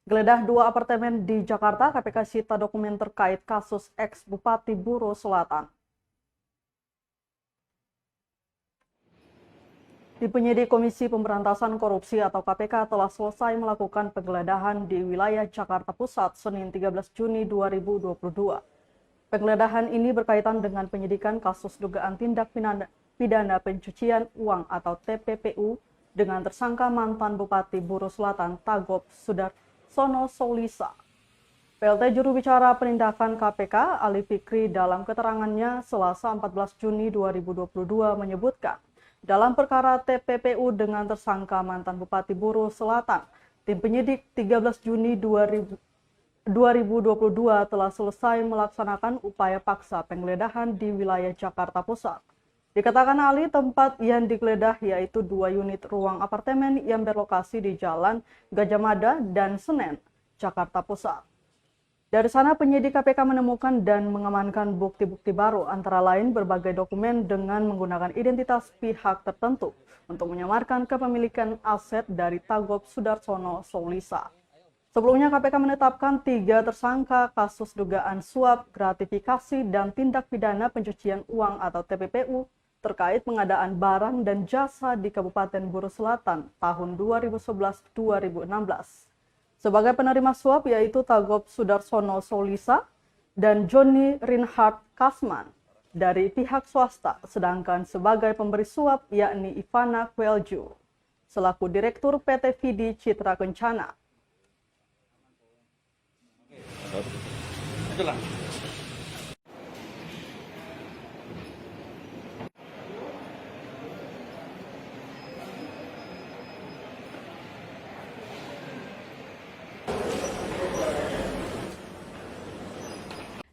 Geledah dua apartemen di Jakarta, KPK sita dokumen terkait kasus ex-Bupati Buro Selatan. Di penyidik Komisi Pemberantasan Korupsi atau KPK telah selesai melakukan penggeledahan di wilayah Jakarta Pusat Senin 13 Juni 2022. Penggeledahan ini berkaitan dengan penyidikan kasus dugaan tindak pidana pencucian uang atau TPPU dengan tersangka mantan Bupati Buro Selatan Tagop Sudarsono Soulisa. PLT juru bicara penindakan KPK Ali Fikri dalam keterangannya Selasa 14 Juni 2022 menyebutkan, dalam perkara TPPU dengan tersangka mantan Bupati Buro Selatan, tim penyidik 13 Juni 2022 telah selesai melaksanakan upaya paksa penggeledahan di wilayah Jakarta Pusat. Dikatakan Ali, tempat yang digeledah yaitu 2 unit ruang apartemen yang berlokasi di Jalan Gajah Mada dan Senen, Jakarta Pusat. Dari sana penyidik KPK menemukan dan mengamankan bukti-bukti baru, antara lain berbagai dokumen dengan menggunakan identitas pihak tertentu untuk menyamarkan kepemilikan aset dari Tagop Sudarsono Soulisa. Sebelumnya KPK menetapkan 3 tersangka kasus dugaan suap, gratifikasi, dan tindak pidana pencucian uang atau TPPU terkait pengadaan barang dan jasa di Kabupaten Buro Selatan tahun 2011-2016. Sebagai penerima suap yaitu Tagop Sudarsono Soulisa dan Johnny Reinhard Kasman dari pihak swasta, sedangkan sebagai pemberi suap yakni Ivana Kwelju selaku Direktur PT Vidi Citra Kencana.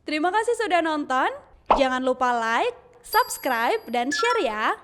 Terima kasih sudah nonton. Jangan lupa like, subscribe, dan share ya.